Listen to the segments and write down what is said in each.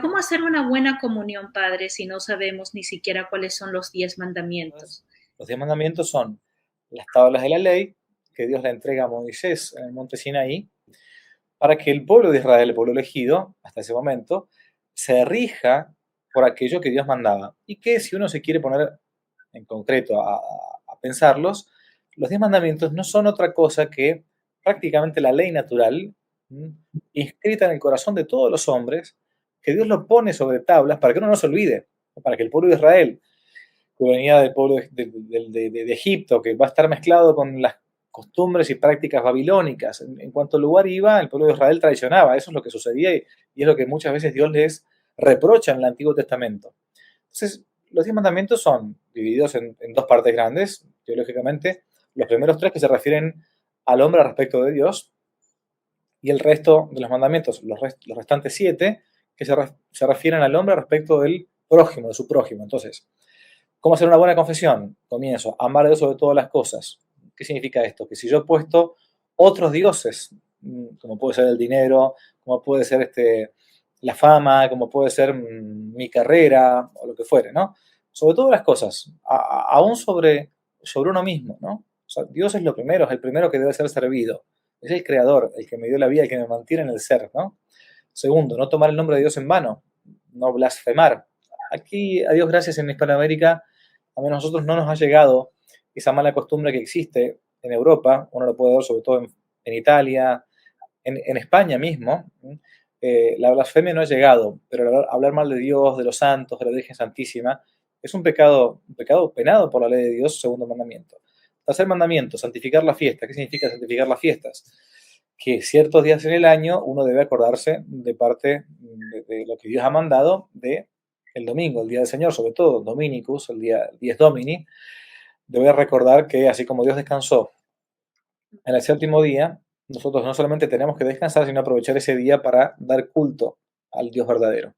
¿cómo hacer una buena comunión, Padre, si no sabemos ni siquiera cuáles son los 10 Entonces, mandamientos? los 10 mandamientos son las tablas de la ley que Dios le entrega a Moisés en el monte Sinaí, para que el pueblo de Israel, el pueblo elegido, hasta ese momento, se rija por aquello que Dios mandaba. Y que si uno se quiere poner en concreto a pensarlos, los 10 mandamientos no son otra cosa que prácticamente la ley natural, ¿m? Inscrita en el corazón de todos los hombres, que Dios lo pone sobre tablas para que uno no se olvide, para que el pueblo de Israel, que venía del pueblo de Egipto, que va a estar mezclado con las costumbres y prácticas babilónicas. En cuanto al lugar iba, el pueblo de Israel traicionaba. Eso es lo que sucedía y es lo que muchas veces Dios les reprocha en el Antiguo Testamento. Entonces, los 10 mandamientos son divididos en dos partes grandes, teológicamente. Los primeros tres que se refieren al hombre respecto de Dios, y el resto de los mandamientos, los restantes siete, que se refieren al hombre respecto del prójimo, de su prójimo. Entonces, ¿cómo hacer una buena confesión? Comienzo, amar a Dios sobre todas las cosas. ¿Qué significa esto? Que si yo he puesto otros dioses, como puede ser el dinero, como puede ser la fama, como puede ser mi carrera, o lo que fuere, ¿no? Sobre todas las cosas, aún sobre uno mismo, ¿no? O sea, Dios es lo primero, es el primero que debe ser servido. Es el creador, el que me dio la vida, el que me mantiene en el ser, ¿no? Segundo, no tomar el nombre de Dios en vano, no blasfemar. Aquí, a Dios gracias, en Hispanoamérica, a menos a nosotros no nos ha llegado esa mala costumbre que existe en Europa, uno lo puede ver sobre todo en Italia, en España mismo. La blasfemia no ha llegado, pero hablar mal de Dios, de los santos, de la Virgen Santísima, es un pecado penado por la ley de Dios, segundo mandamiento. Tercer mandamiento, santificar la fiesta. ¿Qué significa santificar las fiestas? Que ciertos días en el año uno debe acordarse de parte de lo que Dios ha mandado de el domingo, el día del Señor, sobre todo Dominicus, el día 10 Domini, debe recordar que así como Dios descansó en el séptimo día, nosotros no solamente tenemos que descansar, sino aprovechar ese día para dar culto al Dios verdadero.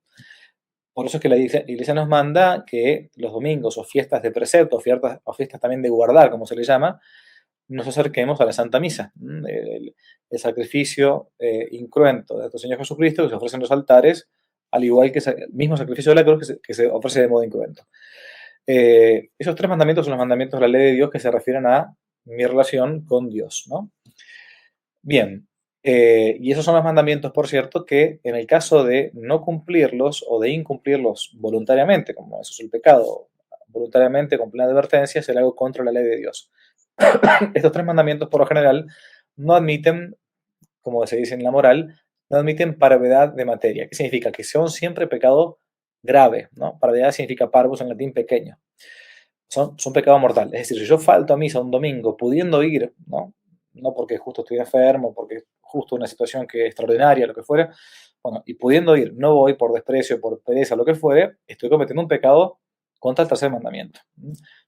Por eso es que la iglesia nos manda que los domingos o fiestas de precepto, o fiestas también de guardar, como se le llama, nos acerquemos a la Santa Misa, el sacrificio incruento de nuestro Señor Jesucristo que se ofrece en los altares, al igual que el mismo sacrificio de la cruz que se ofrece de modo incruento. Esos tres mandamientos son los mandamientos de la ley de Dios que se refieren a mi relación con Dios, ¿no? Bien, y esos son los mandamientos, por cierto, que en el caso de no cumplirlos o de incumplirlos voluntariamente, como eso es el pecado, voluntariamente, con plena advertencia, será algo contra la ley de Dios. Estos tres mandamientos, por lo general, no admiten, como se dice en la moral, no admiten parvedad de materia. ¿Qué significa? Que son siempre pecado grave, ¿no? Parvedad significa parvus en latín pequeño. Son pecado mortal. Es decir, si yo falto a misa un domingo pudiendo ir, ¿no? No porque justo estoy enfermo, porque justo una situación que es extraordinaria, lo que fuere, bueno, y pudiendo ir, no voy por desprecio, por pereza, lo que fuere, estoy cometiendo un pecado contra el tercer mandamiento.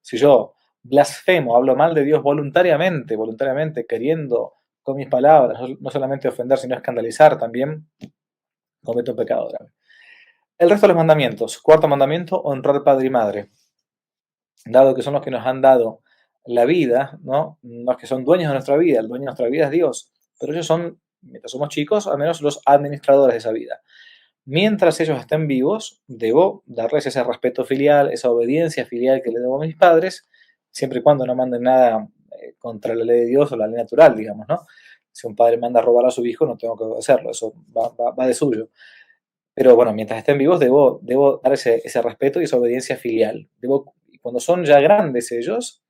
Si yo blasfemo, hablo mal de Dios voluntariamente, queriendo con mis palabras, no solamente ofender, sino escandalizar, también cometo un pecado grave. El resto de los mandamientos. Cuarto mandamiento, honrar padre y madre. Dado que son los que nos han dado la vida, ¿no? Los que son dueños de nuestra vida, el dueño de nuestra vida es Dios, pero ellos son, mientras somos chicos, al menos los administradores de esa vida. Mientras ellos estén vivos, debo darles ese respeto filial, esa obediencia filial que le debo a mis padres, siempre y cuando no manden nada contra la ley de Dios o la ley natural, digamos, ¿no? Si un padre manda a robar a su hijo, no tengo que obedecerlo, eso va de suyo. Pero bueno, mientras estén vivos, debo dar ese respeto y esa obediencia filial. Cuando son ya grandes ellos,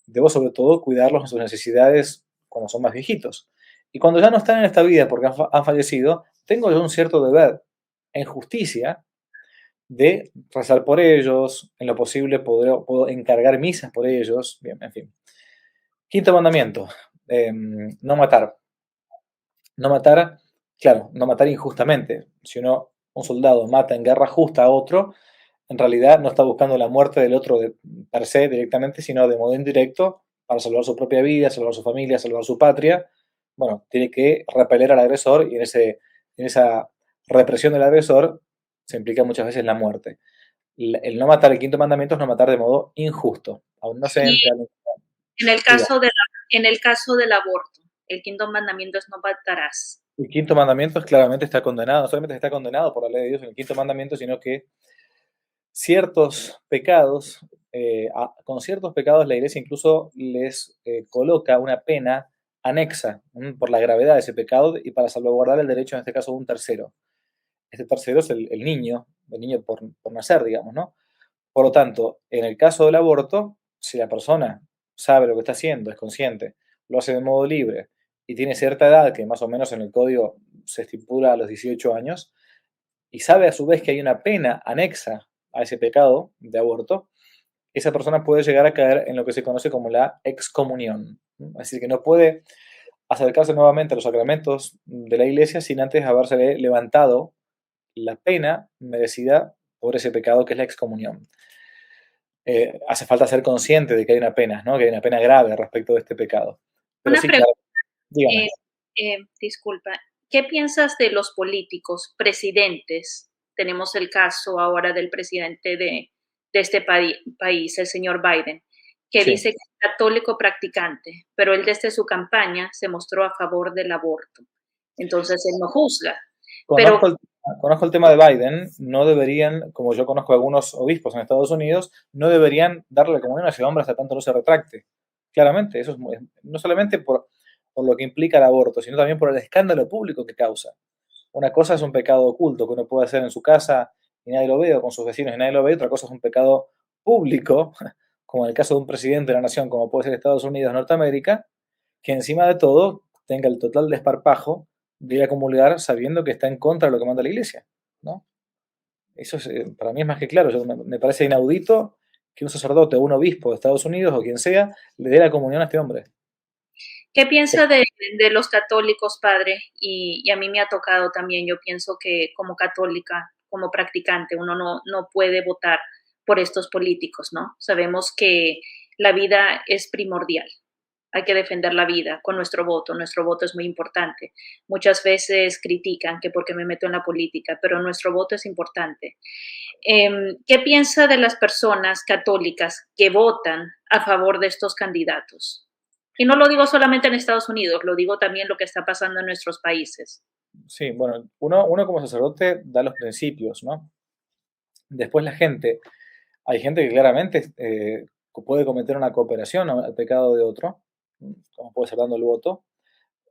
debo sobre todo cuidarlos en sus necesidades cuando son más viejitos. Y cuando ya no están en esta vida porque han fallecido, tengo yo un cierto deber en justicia de rezar por ellos, en lo posible puedo encargar misas por ellos, bien, en fin. Quinto mandamiento, no matar. No matar, claro, no matar injustamente. Si un soldado mata en guerra justa a otro, en realidad no está buscando la muerte del otro per se directamente, sino de modo indirecto para salvar su propia vida, salvar su familia, salvar su patria. Bueno, tiene que repeler al agresor y en esa represión del agresor se implica muchas veces la muerte. El no matar, el quinto mandamiento es no matar de modo injusto, a un Y inocente, a un... en el Diga. caso, en el caso del aborto, el quinto mandamiento es no matarás. El quinto mandamiento claramente está condenado, no solamente está condenado por la ley de Dios en el quinto mandamiento, sino que ciertos pecados, con ciertos pecados la iglesia incluso les coloca una pena anexa por la gravedad de ese pecado y para salvaguardar el derecho, en este caso, de un tercero. Este tercero es el niño por nacer, digamos, ¿no? Por lo tanto, en el caso del aborto, si la persona sabe lo que está haciendo, es consciente, lo hace de modo libre y tiene cierta edad, que más o menos en el código se estipula a los 18 años, y sabe a su vez que hay una pena anexa a ese pecado de aborto, esa persona puede llegar a caer en lo que se conoce como la excomunión. Es decir, que no puede acercarse nuevamente a los sacramentos de la iglesia sin antes haberse levantado la pena merecida por ese pecado que es la excomunión. Hace falta ser consciente de que hay una pena, ¿no? Que hay una pena grave respecto de este pecado. Pero Una sí, pregunta, claro, dígame. eh, disculpa, ¿qué piensas de los políticos, presidentes? Tenemos el caso ahora del presidente de este país, el señor Biden, que Sí. dice que es católico practicante, pero él desde su campaña se mostró a favor del aborto. Entonces él no juzga, pero Conozco el, conozco el tema de Biden, no deberían, como yo conozco a algunos obispos en Estados Unidos, no deberían darle la comunión a ese hombre hasta tanto no se retracte. Claramente, eso es no solamente por lo que implica el aborto, sino también por el escándalo público que causa. Una cosa es un pecado oculto que uno puede hacer en su casa y nadie lo ve, o con sus vecinos y nadie lo ve, otra cosa es un pecado público, como en el caso de un presidente de la nación, como puede ser Estados Unidos, Norteamérica, que encima de todo tenga el total desparpajo de ir a comulgar sabiendo que está en contra de lo que manda la iglesia, ¿no? Eso es, para mí es más que claro. Me parece inaudito que un sacerdote o un obispo de Estados Unidos o quien sea le dé la comunión a este hombre. ¿qué piensa de los católicos, padre? Y a mí me ha tocado también, yo pienso que como católica, como practicante, uno no puede votar por estos políticos, ¿no? Sabemos que la vida es primordial. Hay que defender la vida con nuestro voto es muy importante. Muchas veces critican que porque me meto en la política, pero nuestro voto es importante. ¿Qué piensa de las personas católicas que votan a favor de estos candidatos? Y no lo digo solamente en Estados Unidos, lo digo también lo que está pasando en nuestros países. Sí, bueno, uno como sacerdote da los principios, ¿no? Después hay gente que claramente puede cometer una cooperación al pecado de otro, como puede ser dando el voto.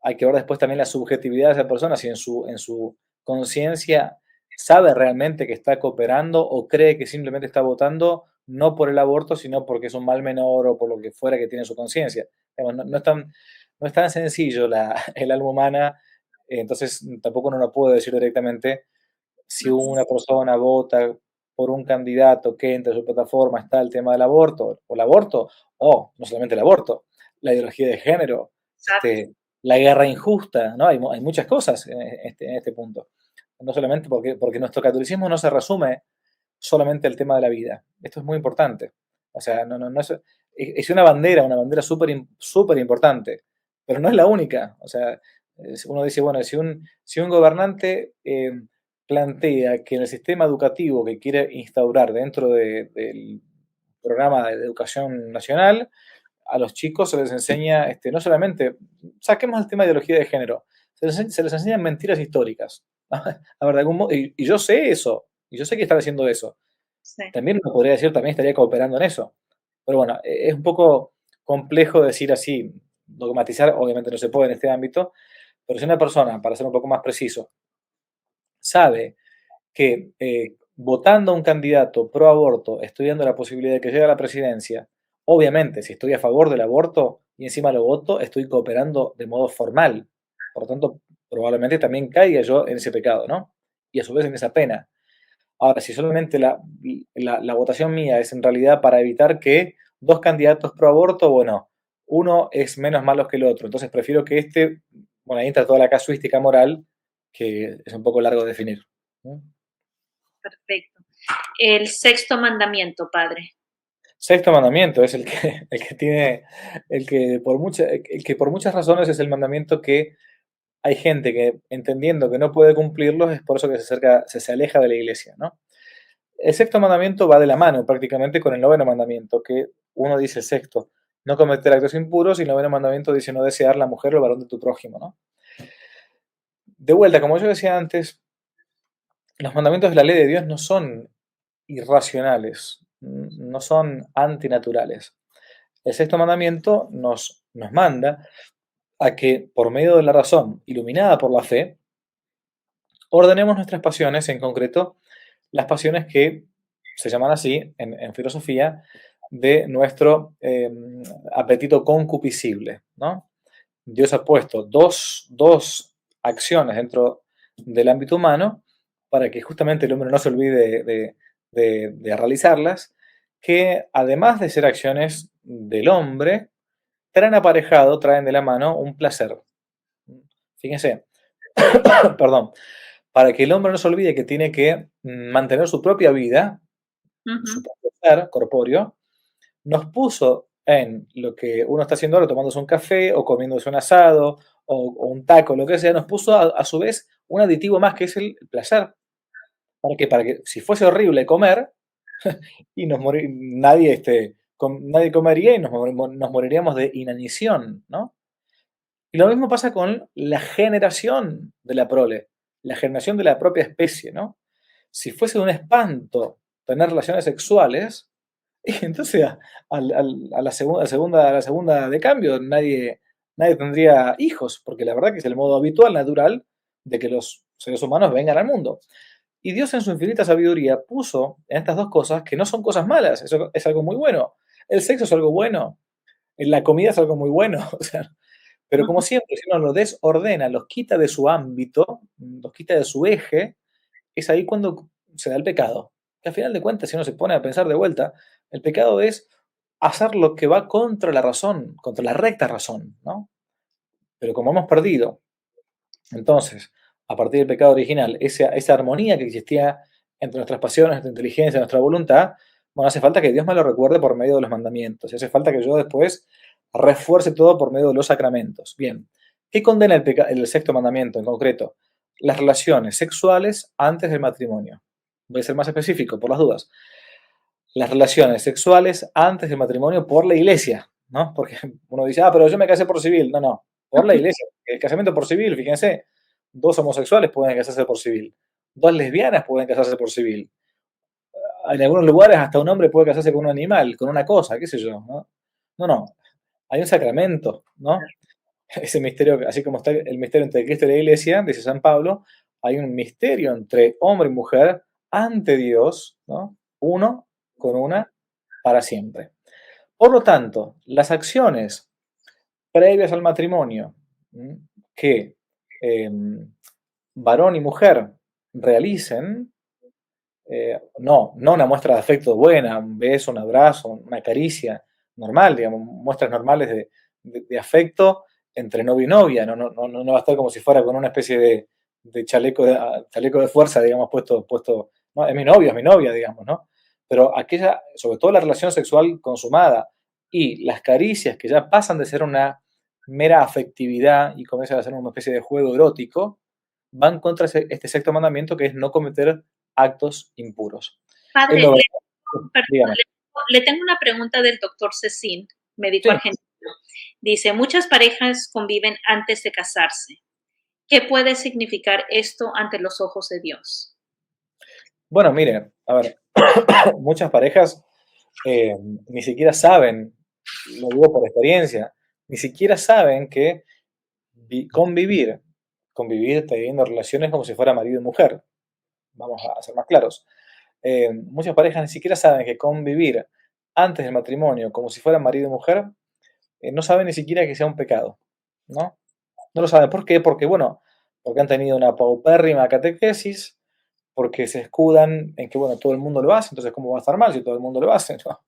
Hay que ver después también la subjetividad de esa persona, si en su conciencia sabe realmente que está cooperando o cree que simplemente está votando no por el aborto, sino porque es un mal menor o por lo que fuera que tiene su conciencia. No es tan sencillo el alma humana, entonces tampoco uno no puede decir directamente si Ujú, una persona vota por un candidato que entre su plataforma está el tema del aborto, o el aborto, o no solamente el aborto, la ideología de género, exacto. la guerra injusta, ¿no? Hay muchas cosas en este punto. No solamente porque nuestro catolicismo no se resume solamente al tema de la vida. Esto es muy importante. O sea, no es una bandera súper importante, pero no es la única. O sea, uno dice, bueno, si un gobernante plantea que en el sistema educativo que quiere instaurar dentro del programa de educación nacional, a los chicos se les enseña, no solamente, saquemos el tema de ideología de género, se les enseñan mentiras históricas. A ver, de algún modo, y yo sé eso, y yo sé que están haciendo eso. Sí. También uno podría decir, también estaría cooperando en eso. Pero bueno, es un poco complejo decir así, dogmatizar, obviamente no se puede en este ámbito, pero si una persona, para ser un poco más preciso, sabe que votando a un candidato pro aborto, estoy dando la posibilidad de que llegue a la presidencia, obviamente, si estoy a favor del aborto y encima lo voto, estoy cooperando de modo formal. Por lo tanto, probablemente también caiga yo en ese pecado, ¿no? Y a su vez en esa pena. Ahora, si solamente la votación mía es en realidad para evitar que dos candidatos pro aborto, bueno, uno es menos malo que el otro. Entonces prefiero que bueno, ahí entra toda la casuística moral, que es un poco largo de definir, ¿no? Perfecto. El sexto mandamiento, padre. Sexto mandamiento es el que tiene, el que por muchas razones es el mandamiento que hay gente que entendiendo que no puede cumplirlos, es por eso que se aleja de la iglesia, ¿no? El sexto mandamiento va de la mano prácticamente con el noveno mandamiento, que uno dice el sexto, no cometer actos impuros, y el noveno mandamiento dice no desear la mujer o el varón de tu prójimo, ¿no? De vuelta, como yo decía antes, los mandamientos de la ley de Dios no son irracionales, no son antinaturales. El sexto mandamiento nos manda a que por medio de la razón, iluminada por la fe, ordenemos nuestras pasiones, en concreto las pasiones que se llaman así en filosofía de nuestro apetito concupiscible, ¿no? Dios ha puesto dos acciones dentro del ámbito humano para que justamente el hombre no se olvide de realizarlas, que además de ser acciones del hombre, traen aparejado, traen de la mano un placer. Fíjense, perdón, para que el hombre no se olvide que tiene que mantener su propia vida, su Ujú. propio ser corpóreo, nos puso en lo que uno está haciendo ahora, tomándose un café o comiéndose un asado o un taco, lo que sea, nos puso a su vez un aditivo más que es el placer. Para que si fuese horrible comer, y nadie, nadie comería y nos moriríamos de inanición, ¿no? Y lo mismo pasa con la generación de la prole, la generación de la propia especie, ¿no? Si fuese un espanto tener relaciones sexuales, y entonces a la segunda de cambio nadie tendría hijos, porque la verdad que es el modo habitual, natural, de que los seres humanos vengan al mundo. Y Dios en su infinita sabiduría puso en estas dos cosas que no son cosas malas, eso es algo muy bueno. El sexo es algo bueno, la comida es algo muy bueno, o sea, pero como Ujú. siempre, si uno lo desordena, los quita de su ámbito, los quita de su eje, es ahí cuando se da el pecado. Que al final de cuentas, si uno se pone a pensar de vuelta, el pecado es hacer lo que va contra la razón, contra la recta razón, ¿no? Pero como hemos perdido, entonces, a partir del pecado original, esa armonía que existía entre nuestras pasiones, nuestra inteligencia, nuestra voluntad, bueno, hace falta que Dios me lo recuerde por medio de los mandamientos, y hace falta que yo después refuerce todo por medio de los sacramentos. Bien, ¿qué condena el sexto mandamiento en concreto? Las relaciones sexuales antes del matrimonio. Voy a ser más específico, por las dudas. Las relaciones sexuales antes del matrimonio por la iglesia, ¿no? Porque uno dice, ah, pero yo me casé por civil. No, no, por la iglesia. El casamiento por civil, fíjense, dos homosexuales pueden casarse por civil, dos lesbianas pueden casarse por civil. En algunos lugares hasta un hombre puede casarse con un animal, con una cosa, qué sé yo, ¿no? No, no, hay un sacramento, ¿no? Ese misterio, así como está el misterio entre Cristo y la iglesia, dice San Pablo, hay un misterio entre hombre y mujer ante Dios, ¿no? Uno con una para siempre. Por lo tanto, las acciones previas al matrimonio que eh, varón y mujer realicen, no una muestra de afecto buena, un beso, un abrazo, una caricia normal, digamos, muestras normales de afecto entre novio y novia, no va a estar como si fuera con una especie de chaleco de fuerza, digamos, puesto, no, es mi novio, es mi novia, digamos, ¿no? Pero aquella, sobre todo la relación sexual consumada y las caricias que ya pasan de ser una mera afectividad y comienzan a ser una especie de juego erótico, van contra este sexto mandamiento que es no cometer actos impuros. El Padre, noveno, perdón, dígame. le tengo una pregunta del doctor Cecín, médico Sí. argentino. Dice, muchas parejas conviven antes de casarse. ¿Qué puede significar esto ante los ojos de Dios? Bueno, mire, a ver, muchas parejas ni siquiera saben, lo digo por experiencia, ni siquiera saben que convivir teniendo relaciones como si fuera marido y mujer. Vamos a ser más claros. Muchas parejas ni siquiera saben que convivir antes del matrimonio como si fueran marido y mujer, no saben ni siquiera que sea un pecado, ¿no? No lo saben. ¿Por qué? Porque, bueno, porque han tenido una paupérrima catequesis, porque se escudan en que, bueno, todo el mundo lo hace, entonces, ¿cómo va a estar mal si todo el mundo lo hace? ¿No?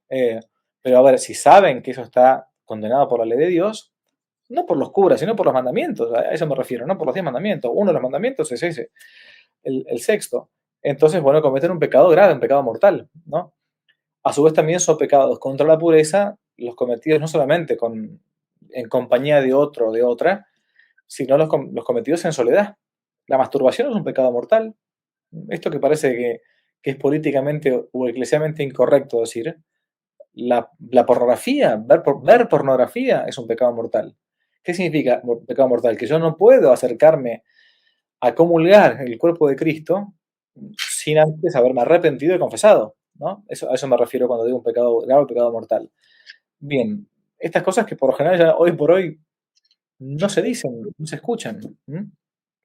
Eh, pero, a ver, si saben que eso está condenado por la ley de Dios, no por los curas, sino por los mandamientos, a eso me refiero, no por los 10 mandamientos. Uno de los mandamientos es ese, el sexto. Entonces, bueno, cometen un pecado grave, un pecado mortal, ¿no? A su vez también son pecados contra la pureza los cometidos no solamente en compañía de otro o de otra, sino los cometidos en soledad. La masturbación es un pecado mortal. Esto que parece que es políticamente o eclesialmente incorrecto decir, la pornografía, ver pornografía es un pecado mortal. ¿Qué significa pecado mortal? Que yo no puedo acercarme a comulgar el cuerpo de Cristo sin antes haberme arrepentido y confesado, ¿no? Eso, a eso me refiero cuando digo un pecado grave, pecado mortal. Bien, estas cosas que por lo general ya hoy por hoy no se dicen, no se escuchan.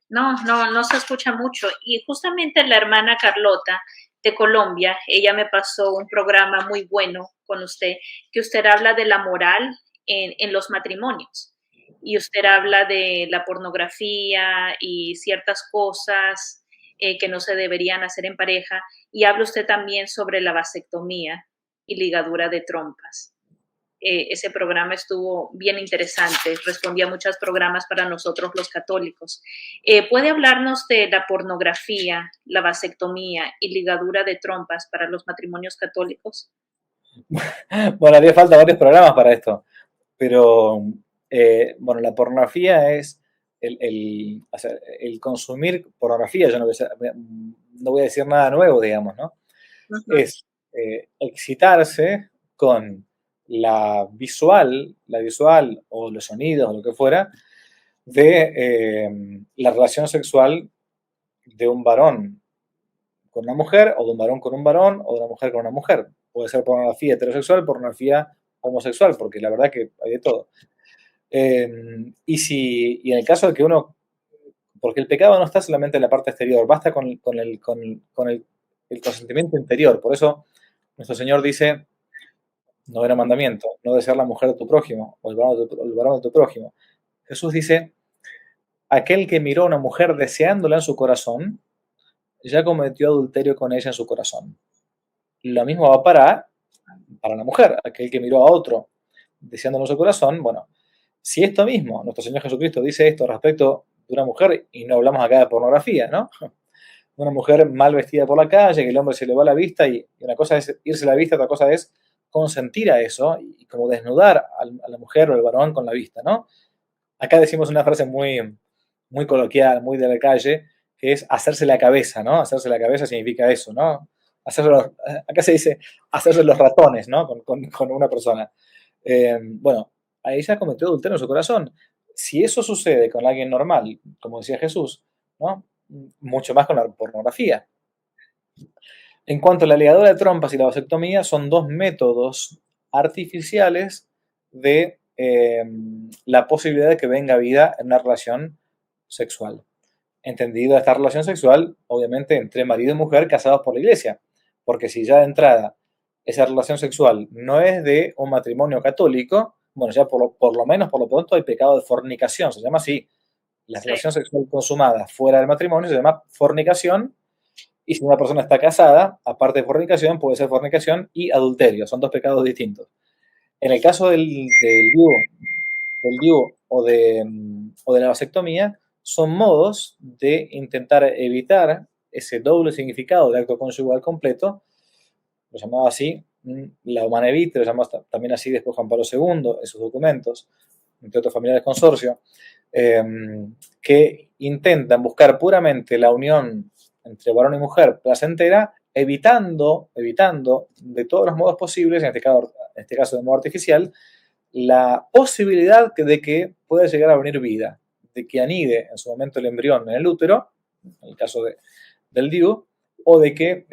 No, no, no se escucha mucho. Y justamente la hermana Carlota de Colombia, ella me pasó un programa muy bueno con usted, que usted habla de la moral en los matrimonios. Y usted habla de la pornografía y ciertas cosas que no se deberían hacer en pareja. Y habla usted también sobre la vasectomía y ligadura de trompas. Ese programa estuvo bien interesante, respondía a muchos programas para nosotros los católicos. ¿Puede hablarnos de la pornografía, la vasectomía y ligadura de trompas para los matrimonios católicos? Bueno, haría falta varios programas para esto, pero bueno, la pornografía es o sea, el consumir pornografía, yo no voy a decir nada nuevo, digamos, ¿no? Uh -huh. Es excitarse con la visual o los sonidos o lo que fuera, de la relación sexual de un varón con una mujer, o de un varón con un varón, o de una mujer con una mujer. Puede ser pornografía heterosexual, pornografía homosexual, porque la verdad que hay de todo. Y en el caso de que uno, porque el pecado no está solamente en la parte exterior, basta con el consentimiento interior. Por eso nuestro Señor dice, noveno mandamiento, no desear la mujer de tu prójimo, o el varón de tu prójimo. Jesús dice, aquel que miró a una mujer deseándola en su corazón, ya cometió adulterio con ella en su corazón. Lo mismo va para la mujer, aquel que miró a otro deseándolo en su corazón. Bueno, si esto mismo, nuestro Señor Jesucristo dice esto respecto de una mujer, y no hablamos acá de pornografía, ¿no? Una mujer mal vestida por la calle, que el hombre se le va la vista, y una cosa es irse la vista, otra cosa es consentir a eso, y como desnudar a la mujer o al varón con la vista, ¿no? Acá decimos una frase muy, muy coloquial, muy de la calle, que es hacerse la cabeza, ¿no? Hacerse la cabeza significa eso, ¿no? Acá se dice hacerse los ratones, ¿no? Con una persona. Bueno, ahí ya cometió adulterio en su corazón. Si eso sucede con alguien normal, como decía Jesús, ¿no? Mucho más con la pornografía. En cuanto a la ligadura de trompas y la vasectomía, son dos métodos artificiales de la posibilidad de que venga vida en una relación sexual. Entendido esta relación sexual, obviamente, entre marido y mujer casados por la iglesia. Porque si ya de entrada esa relación sexual no es de un matrimonio católico, bueno, ya por lo menos, por lo pronto, hay pecado de fornicación, se llama así. La Sí. relación sexual consumada fuera del matrimonio se llama fornicación, y si una persona está casada, aparte de fornicación, puede ser fornicación y adulterio. Son dos pecados distintos. En el caso del DIU o de la vasectomía, son modos de intentar evitar ese doble significado del acto conyugal completo, lo llamaba así, la Humanevite, lo llamaba también así después Juan Pablo II, en sus documentos, entre otros familiares consorcio, que intentan buscar puramente la unión entre varón y mujer placentera, evitando de todos los modos posibles, en este caso de modo artificial, la posibilidad de que pueda llegar a venir vida, de que anide en su momento el embrión en el útero, en el caso del DIU, o de que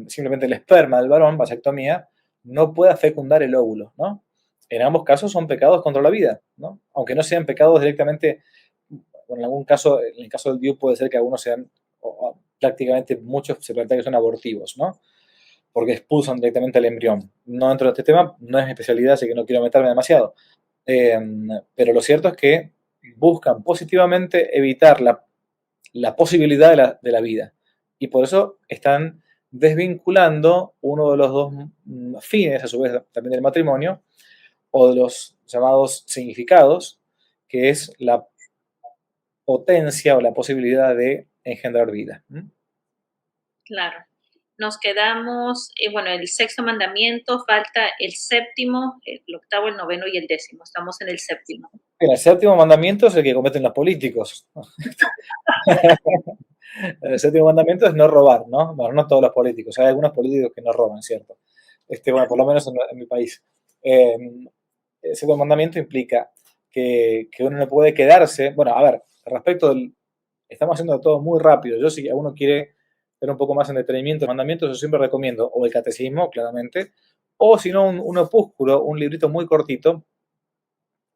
simplemente el esperma del varón, vasectomía, no pueda fecundar el óvulo, ¿no? En ambos casos son pecados contra la vida, ¿no? Aunque no sean pecados directamente, en algún caso, en el caso del DIU puede ser que algunos sean, o prácticamente muchos se plantea que son abortivos, ¿no? Porque expulsan directamente al embrión. No dentro de este tema, no es mi especialidad, así que no quiero meterme demasiado. Eh, pero lo cierto es que buscan positivamente evitar la posibilidad de la vida. Y por eso están desvinculando uno de los dos fines, a su vez también del matrimonio, o de los llamados significados, que es la potencia o la posibilidad de engendrar vida. Claro. Nos quedamos, bueno, el sexto mandamiento, falta el séptimo, el octavo, el noveno y el décimo. Estamos en el séptimo. El séptimo mandamiento es el que cometen los políticos. El séptimo mandamiento es no robar, ¿no? Bueno, no todos los políticos. Hay algunos políticos que no roban, ¿cierto? Bueno, por lo menos en mi país. Eh, el séptimo mandamiento implica que uno no puede quedarse. Bueno, a ver, respecto Estamos haciendo todo muy rápido. Yo, si uno quiere ver un poco más en detenimiento de mandamientos, yo siempre recomiendo o el catecismo, claramente, o si no, un opúsculo, un librito muy cortito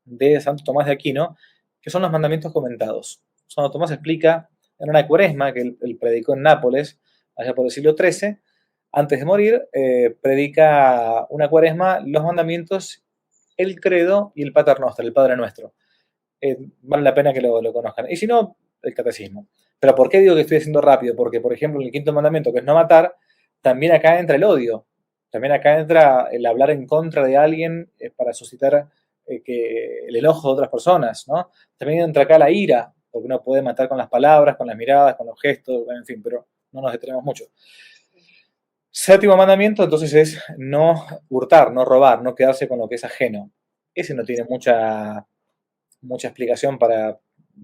de Santo Tomás de Aquino, que son los mandamientos comentados. Santo Tomás explica en una cuaresma que él predicó en Nápoles, allá por el siglo XIII, antes de morir, predica una cuaresma, los mandamientos, el credo y el Pater Noster, el Padre Nuestro. Vale la pena que lo conozcan. Y si no, el catecismo. Pero ¿por qué digo que estoy haciendo rápido? Porque, por ejemplo, en el quinto mandamiento, que es no matar, también acá entra el odio. También acá entra el hablar en contra de alguien para suscitar el enojo de otras personas, ¿no? También entra acá la ira, porque uno puede matar con las palabras, con las miradas, con los gestos, en fin, pero no nos detenemos mucho. Séptimo mandamiento, entonces, es no hurtar, no robar, no quedarse con lo que es ajeno. Ese no tiene mucha explicación para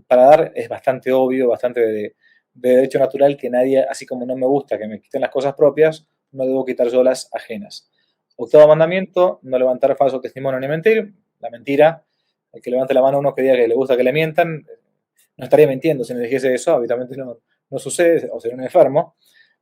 dar, es bastante obvio, bastante de derecho natural que nadie, así como no me gusta que me quiten las cosas propias, no debo quitar yo las ajenas. Octavo mandamiento, no levantar falso testimonio ni mentir. La mentira, el que levante la mano a uno que diga que le gusta que le mientan, no estaría mintiendo si me dijese eso, habitualmente no sucede, o sería un enfermo.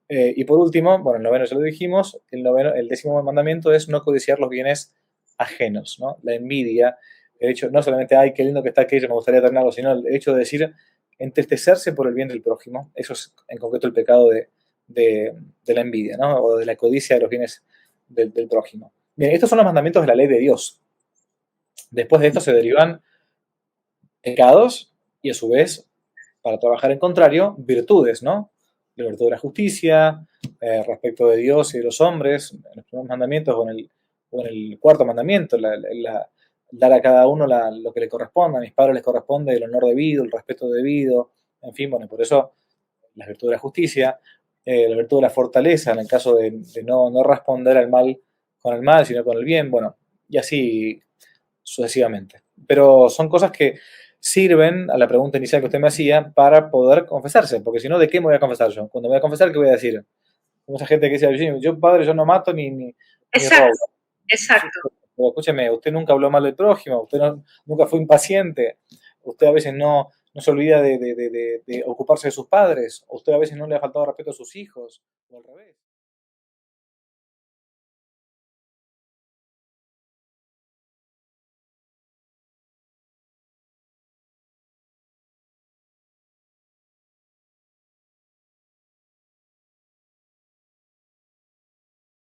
Y por último, bueno, el noveno ya lo dijimos, el décimo mandamiento es no codiciar los bienes ajenos, ¿no? La envidia, el hecho, no solamente, ay, qué lindo que está aquello, me gustaría tenerlo, sino el hecho de decir, entristecerse por el bien del prójimo, eso es en concreto el pecado de la envidia, ¿no? O de la codicia de los bienes del prójimo. Bien, estos son los mandamientos de la ley de Dios. Después de esto se derivan pecados y a su vez, para trabajar en contrario, virtudes, ¿no? La virtud de la justicia, respecto de Dios y de los hombres, en los primeros mandamientos o en el cuarto mandamiento, dar a cada uno lo que le corresponda. A mis padres les corresponde el honor debido, el respeto debido, en fin, bueno, por eso la virtud de la justicia, la virtud de la fortaleza, en el caso de no responder al mal con el mal, sino con el bien, bueno, y así sucesivamente. Pero son cosas que sirven a la pregunta inicial que usted me hacía para poder confesarse, porque si no, ¿de qué me voy a confesar yo? Cuando me voy a confesar, ¿qué voy a decir? Como esa gente que dice, yo padre, yo no mato ni robo. Exacto, exacto. Pero escúcheme, usted nunca habló mal del prójimo, usted nunca fue impaciente, usted a veces no se olvida de ocuparse de sus padres, usted a veces no le ha faltado respeto a sus hijos, o al revés.